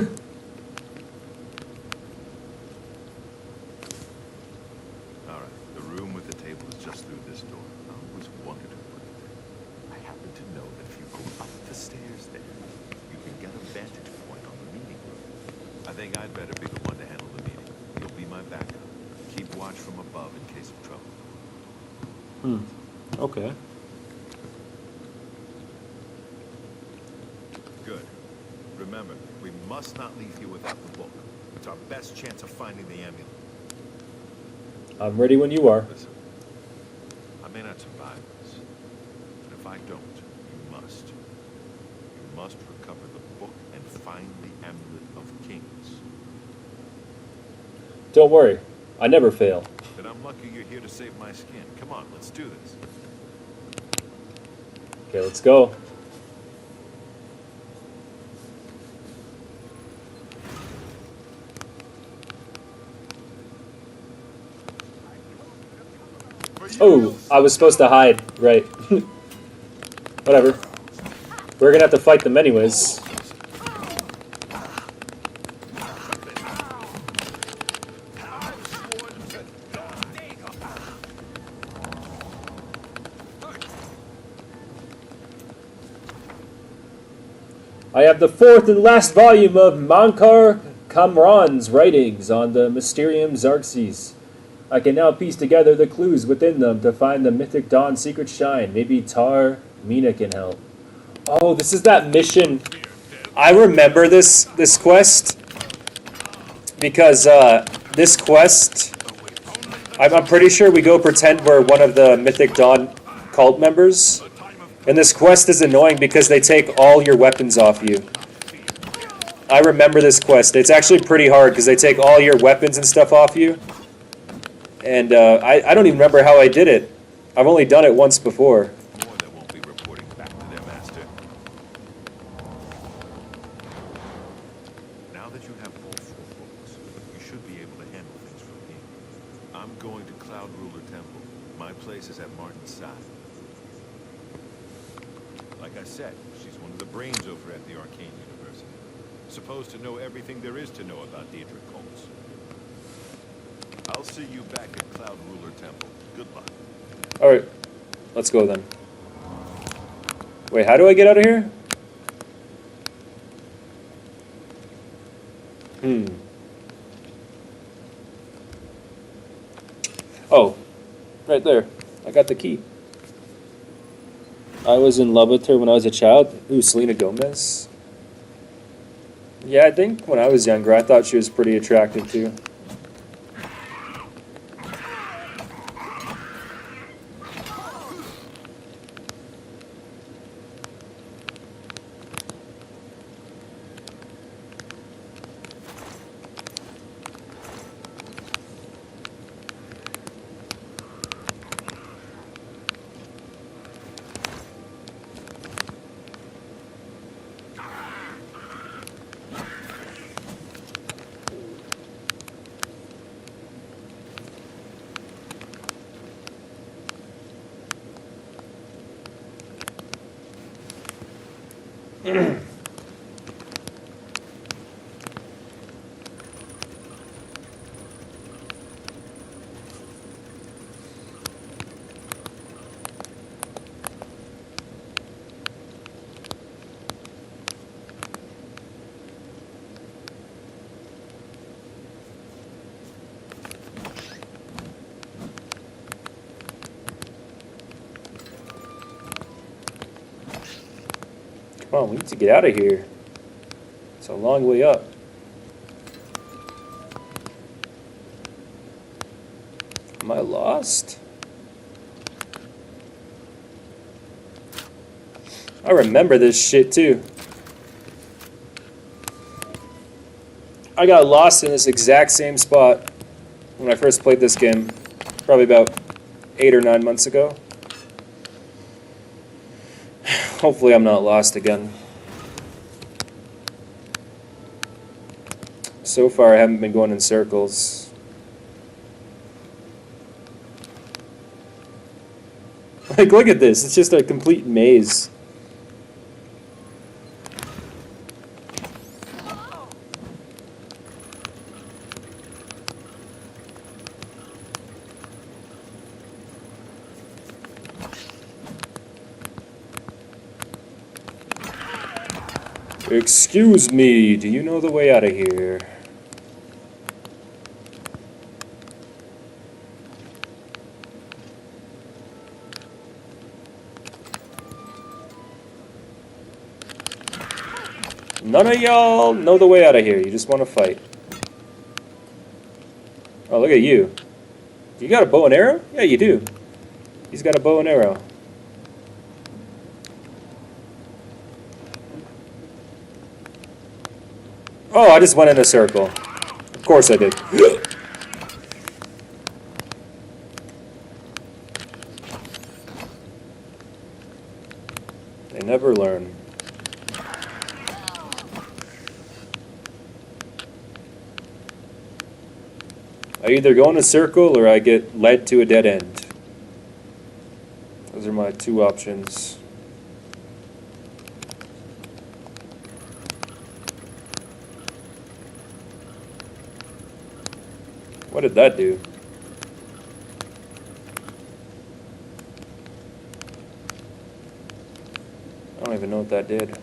right, the room with the table is just through this door. I always wondered who put it there. I happen to know that if you go up the stairs there, you can get a vantage point on the meeting room. I think I'd better be the one to handle the meeting. You'll be my backup. Keep watch from above in case of trouble. Okay. Good. Remember, we must not leave here without the book. It's our best chance of finding the amulet. I'm ready when you are. Listen, I may not survive this, but if I don't, you must. You must recover the book and find the amulet of kings. Don't worry, I never fail. Then I'm lucky you're here to save my skin. Come on, let's do this. Okay, let's go. Oh, I was supposed to hide. Right. Whatever. We're gonna have to fight them anyways. I have the fourth and last volume of Mankar Kamran's writings on the Mysterium Xarxes. I can now piece together the clues within them to find the Mythic Dawn secret shrine. Maybe Mina can help. Oh, this is that mission. I remember this quest because this quest, I'm pretty sure we go pretend we're one of the Mythic Dawn cult members. And this quest is annoying because they take all your weapons off you. I remember this quest. It's actually pretty hard because they take all your weapons and stuff off you. And I don't even remember how I did it. I've only done it once before. More that won't be reporting back to their master. Now that you have all 4 books, you should be able to handle things from here. I'm going to Cloud Ruler Temple. My place is at Martin's side. Like I said, she's one of the brains over at the Arcane University. Supposed to know everything there is to know about Daedric cults. I'll see you back at Cloud Ruler Temple. Good luck. Alright, let's go then. Wait, how do I get out of here? Oh, right there. I got the key. I was in love with her when I was a child. Ooh, Selena Gomez. Yeah, I think when I was younger, I thought she was pretty attractive too. Come on, we need to get out of here. It's a long way up. Am I lost? I remember this shit too. I got lost in this exact same spot when I first played this game, probably about 8 or 9 months ago. Hopefully I'm not lost again. So far I haven't been going in circles. Like, look at this. It's just a complete maze. Excuse me, do you know the way out of here? None of y'all know the way out of here. You just want to fight. Oh, look at you. You got a bow and arrow? Yeah, you do. He's got a bow and arrow. Oh, I just went in a circle. Of course I did. I either go in a circle or I get led to a dead end. Those are my two options. What did that do? I don't even know what that did.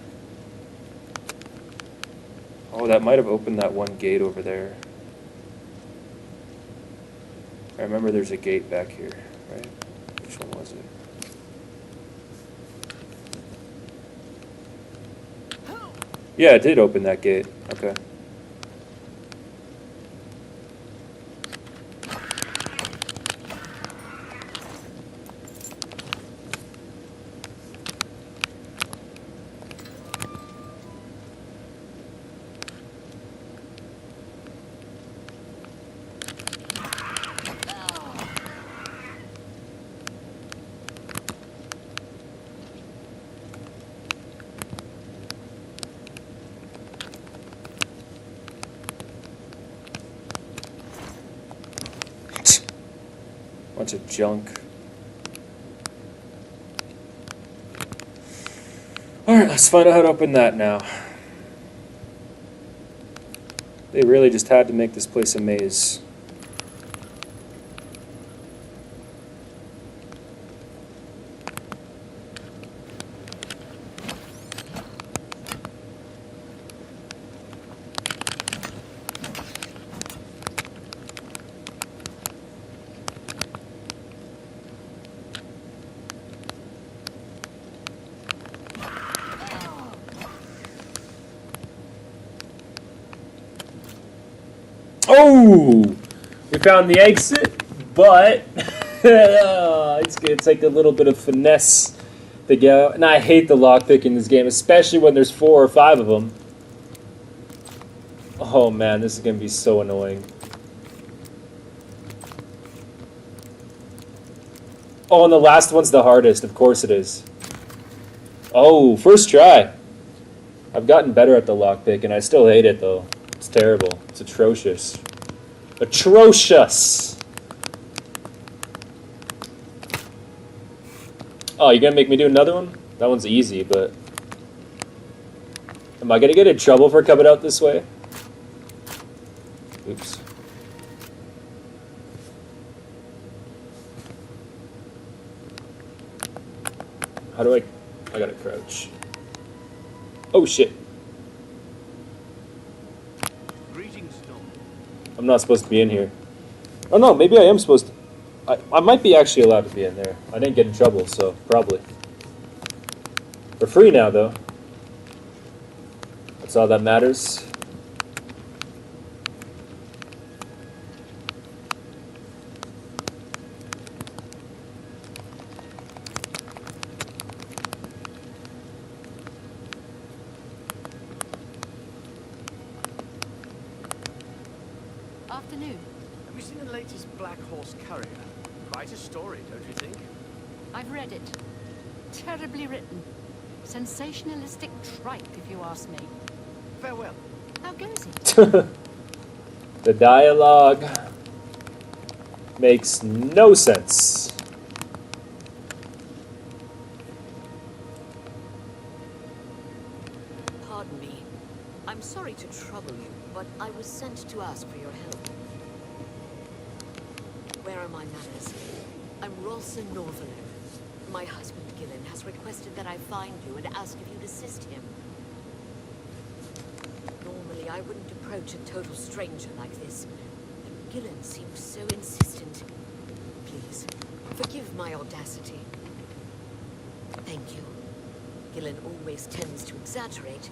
Oh, that might have opened that one gate over there. I remember there's a gate back here, right? Which one was it? Yeah, it did open that gate. Okay. Bunch of junk. Alright, let's find out how to open that now. They really just had to make this place a maze. Oh! We found the exit, but it's like a little bit of finesse to go. And I hate the lockpick in this game, especially when there's 4 or 5 of them. Oh man, this is going to be so annoying. Oh, and the last one's the hardest. Of course it is. Oh, first try. I've gotten better at the lockpick, and I still hate it, though. It's terrible. It's atrocious. Atrocious! Oh, you're gonna make me do another one? That one's easy, but... Am I gonna get in trouble for coming out this way? Oops. How do I gotta crouch. Oh shit. I'm not supposed to be in here. Oh no, maybe I am supposed to. I might be actually allowed to be in there. I didn't get in trouble, so probably. For free now, though. That's all that matters. Afternoon. Have you seen the latest Black Horse Courier? Quite a story, don't you think? I've read it. Terribly written. Sensationalistic tripe, if you ask me. Farewell. How goes it? The dialogue makes no sense. Pardon me. I'm sorry to trouble you, but I was sent to ask for your help. Where are my manners? I'm Rolson Northerner. My husband, Gillen, has requested that I find you and ask if you'd assist him. Normally, I wouldn't approach a total stranger like this, but Gillen seems so insistent. Please, forgive my audacity. Thank you. Gillen always tends to exaggerate,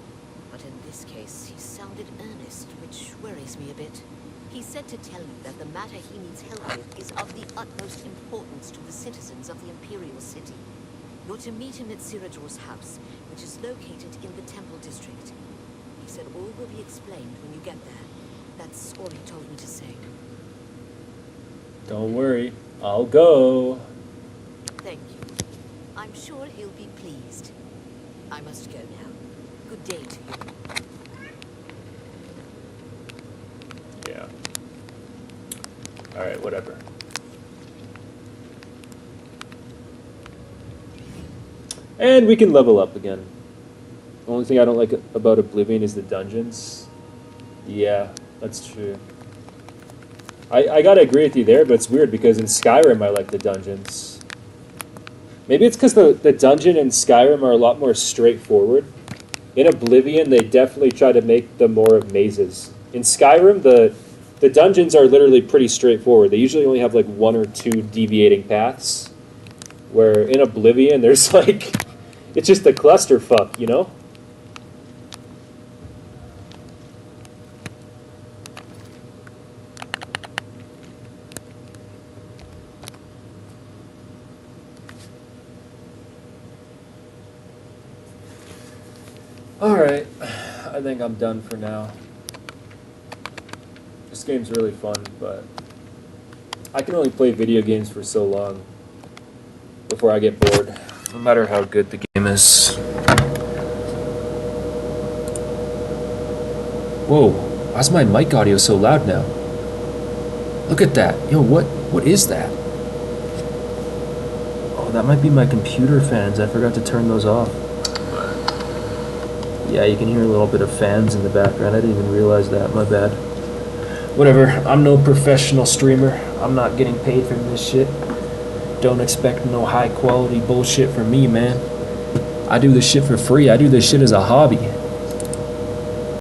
but in this case, he sounded earnest, which worries me a bit. He said to tell you that the matter he needs help with is of the utmost importance to the citizens of the Imperial City. You're to meet him at Sirador's house, which is located in the Temple District. He said all will be explained when you get there. That's all he told me to say. Don't worry, I'll go. Thank you. I'm sure he'll be pleased. I must go now. Good day to you. Yeah. Alright, whatever. And we can level up again. The only thing I don't like about Oblivion is the dungeons. Yeah, that's true. I gotta agree with you there, but it's weird because in Skyrim I like the dungeons. Maybe it's because the dungeon in Skyrim are a lot more straightforward. In Oblivion, they definitely try to make them more of mazes. In Skyrim, the dungeons are literally pretty straightforward. They usually only have like 1 or 2 deviating paths. Where in Oblivion, there's like... it's just a clusterfuck, you know? Alright, I think I'm done for now. This game's really fun, but I can only play video games for so long before I get bored, no matter how good the game is. Whoa, why's my mic audio so loud now? Look at that. Yo, what is that? Oh, that might be my computer fans. I forgot to turn those off. Yeah, you can hear a little bit of fans in the background. I didn't even realize that. My bad. Whatever. I'm no professional streamer. I'm not getting paid for this shit. Don't expect no high quality bullshit from me, man. I do this shit for free. I do this shit as a hobby.